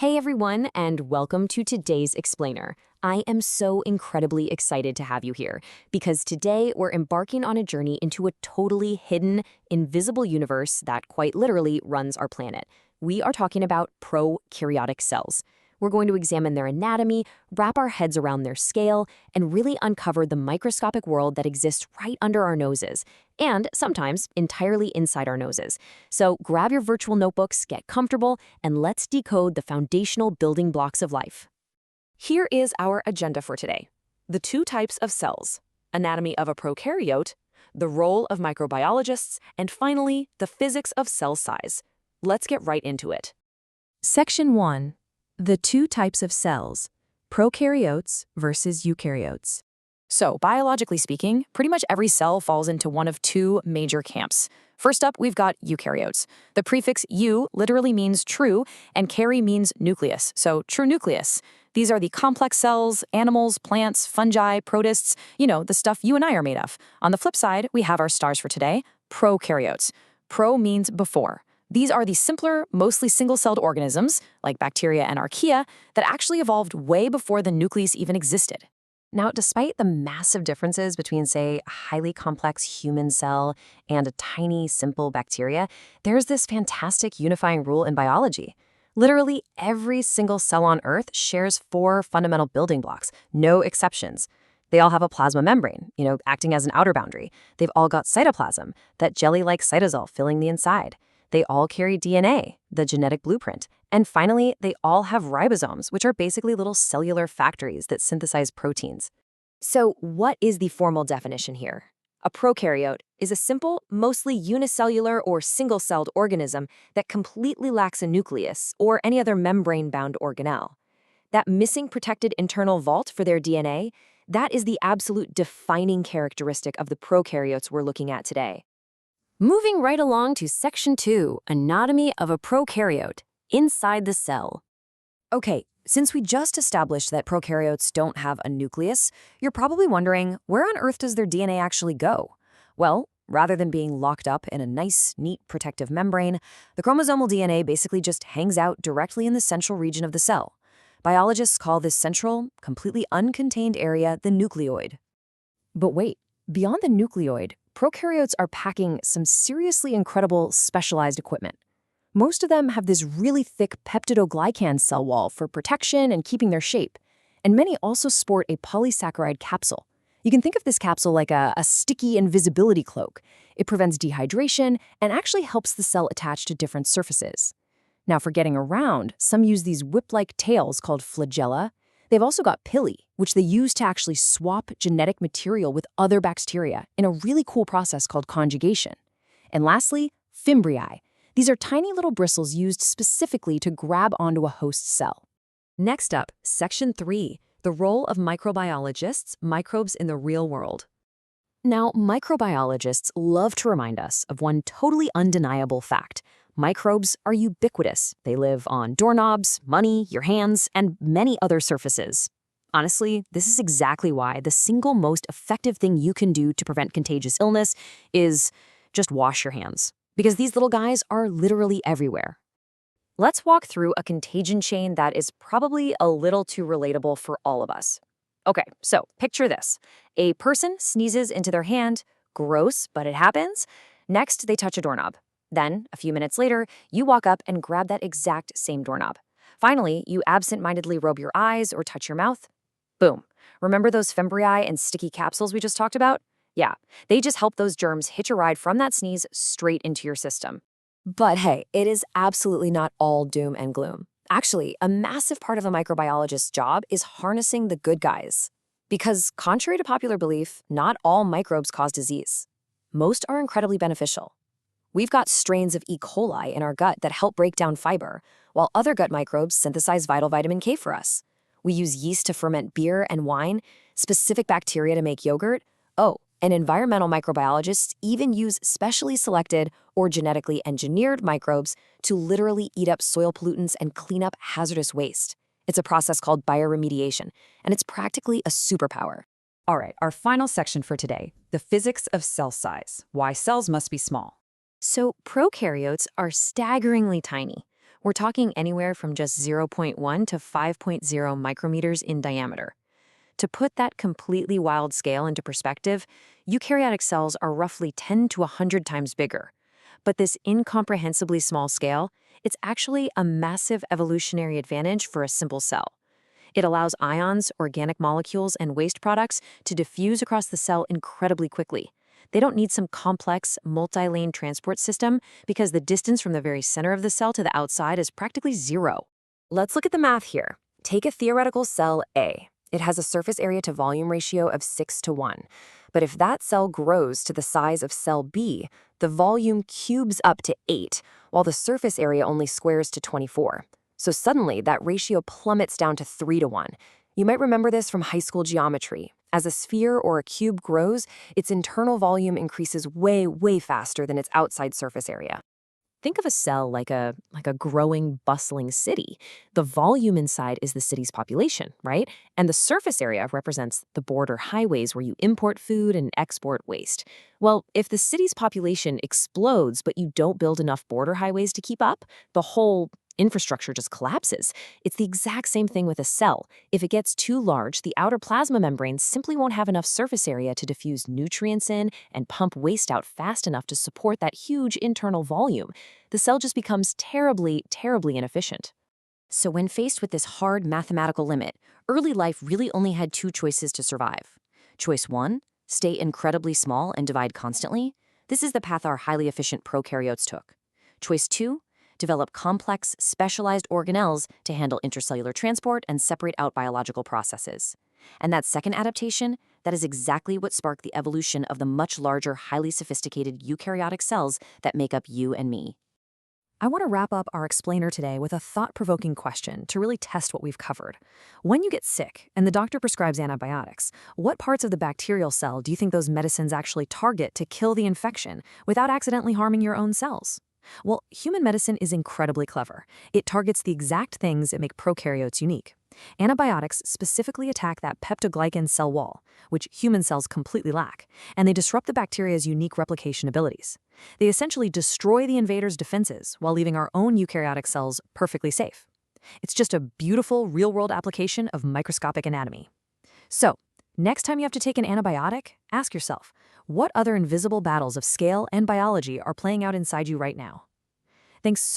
Hey everyone, and welcome to today's Explainer. I am so incredibly excited to have you here because today we're embarking on a journey into a totally hidden, invisible universe that quite literally runs our planet. We are talking about prokaryotic cells. We're going to examine their anatomy, wrap our heads around their scale, and really uncover the microscopic world that exists right under our noses, and sometimes entirely inside our noses. So grab your virtual notebooks, get comfortable, and let's decode the foundational building blocks of life. Here is our agenda for today. The two types of cells, anatomy of a prokaryote, the role of microbiologists, and finally, the physics of cell size. Let's get right into it. Section 1. The two types of cells, prokaryotes versus eukaryotes. So, biologically speaking, pretty much every cell falls into one of two major camps. First up, we've got eukaryotes. The prefix eu literally means true, and kary means nucleus, so true nucleus. These are the complex cells, animals, plants, fungi, protists, the stuff you and I are made of. On the flip side, we have our stars for today, prokaryotes. Pro means before. These are the simpler, mostly single-celled organisms, like bacteria and archaea, that actually evolved way before the nucleus even existed. Now, despite the massive differences between, say, a highly complex human cell and a tiny, simple bacteria, there's this fantastic unifying rule in biology. Literally every single cell on Earth shares four fundamental building blocks, no exceptions. They all have a plasma membrane, acting as an outer boundary. They've all got cytoplasm, that jelly-like cytosol filling the inside. They all carry DNA, the genetic blueprint. And finally, they all have ribosomes, which are basically little cellular factories that synthesize proteins. So what is the formal definition here? A prokaryote is a simple, mostly unicellular or single-celled organism that completely lacks a nucleus or any other membrane-bound organelle. That missing protected internal vault for their DNA, that is the absolute defining characteristic of the prokaryotes we're looking at today. Moving right along to Section 2, Anatomy of a Prokaryote, inside the cell. Okay, since we just established that prokaryotes don't have a nucleus, you're probably wondering, where on Earth does their DNA actually go? Well, rather than being locked up in a nice, neat protective membrane, the chromosomal DNA basically just hangs out directly in the central region of the cell. Biologists call this central, completely uncontained area the nucleoid. But wait, beyond the nucleoid, prokaryotes are packing some seriously incredible specialized equipment. Most of them have this really thick peptidoglycan cell wall for protection and keeping their shape, and many also sport a polysaccharide capsule. You can think of this capsule like a sticky invisibility cloak. It prevents dehydration and actually helps the cell attach to different surfaces. Now, for getting around, some use these whip-like tails called flagella. They've also got pili, which they use to actually swap genetic material with other bacteria in a really cool process called conjugation. And lastly, fimbriae. These are tiny little bristles used specifically to grab onto a host cell. Next up, Section 3, the role of microbiologists, microbes in the real world. Now, microbiologists love to remind us of one totally undeniable fact. Microbes are ubiquitous. They live on doorknobs, money, your hands, and many other surfaces. Honestly, this is exactly why the single most effective thing you can do to prevent contagious illness is just wash your hands, because these little guys are literally everywhere. Let's walk through a contagion chain that is probably a little too relatable for all of us. Okay, so picture this. A person sneezes into their hand. Gross, but it happens. Next, they touch a doorknob. Then, a few minutes later, you walk up and grab that exact same doorknob. Finally, you absent-mindedly rub your eyes or touch your mouth. Boom. Remember those fimbriae and sticky capsules we just talked about? Yeah, they just help those germs hitch a ride from that sneeze straight into your system. But hey, it is absolutely not all doom and gloom. Actually, a massive part of a microbiologist's job is harnessing the good guys. Because contrary to popular belief, not all microbes cause disease. Most are incredibly beneficial. We've got strains of E. coli in our gut that help break down fiber, while other gut microbes synthesize vital vitamin K for us. We use yeast to ferment beer and wine, specific bacteria to make yogurt. Oh, and environmental microbiologists even use specially selected or genetically engineered microbes to literally eat up soil pollutants and clean up hazardous waste. It's a process called bioremediation, and it's practically a superpower. All right, our final section for today, the physics of cell size, why cells must be small. So prokaryotes are staggeringly tiny. We're talking anywhere from just zero point 0.1 to 5.0 micrometers in diameter. To put that completely wild scale into perspective, eukaryotic cells are roughly 10 to 100 times bigger. But this incomprehensibly small scale, it's actually a massive evolutionary advantage for a simple cell. It allows ions, organic molecules, and waste products to diffuse across the cell incredibly quickly. They don't need some complex, multi-lane transport system because the distance from the very center of the cell to the outside is practically zero. Let's look at the math here. Take a theoretical cell A. It has a surface area to volume ratio of 6 to 1. But if that cell grows to the size of cell B, the volume cubes up to 8, while the surface area only squares to 24. So suddenly, that ratio plummets down to 3 to 1. You might remember this from high school geometry. As a sphere or a cube grows, its internal volume increases way, way faster than its outside surface area. Think of a cell like a growing, bustling city. The volume inside is the city's population, right? And the surface area represents the border highways where you import food and export waste. Well, if the city's population explodes but you don't build enough border highways to keep up, the whole infrastructure just collapses. It's the exact same thing with a cell. If it gets too large, the outer plasma membrane simply won't have enough surface area to diffuse nutrients in and pump waste out fast enough to support that huge internal volume. The cell just becomes terribly, terribly inefficient. So when faced with this hard mathematical limit, early life really only had two choices to survive. Choice 1, stay incredibly small and divide constantly. This is the path our highly efficient prokaryotes took. Choice 2, develop complex, specialized organelles to handle intercellular transport and separate out biological processes. And that second adaptation, that is exactly what sparked the evolution of the much larger, highly sophisticated eukaryotic cells that make up you and me. I want to wrap up our explainer today with a thought-provoking question to really test what we've covered. When you get sick and the doctor prescribes antibiotics, what parts of the bacterial cell do you think those medicines actually target to kill the infection without accidentally harming your own cells? Well, human medicine is incredibly clever. It targets the exact things that make prokaryotes unique. Antibiotics specifically attack that peptoglycan cell wall, which human cells completely lack, and they disrupt the bacteria's unique replication abilities. They essentially destroy the invader's defenses while leaving our own eukaryotic cells perfectly safe. It's just a beautiful, real-world application of microscopic anatomy. So, next time you have to take an antibiotic, ask yourself, what other invisible battles of scale and biology are playing out inside you right now? Thanks so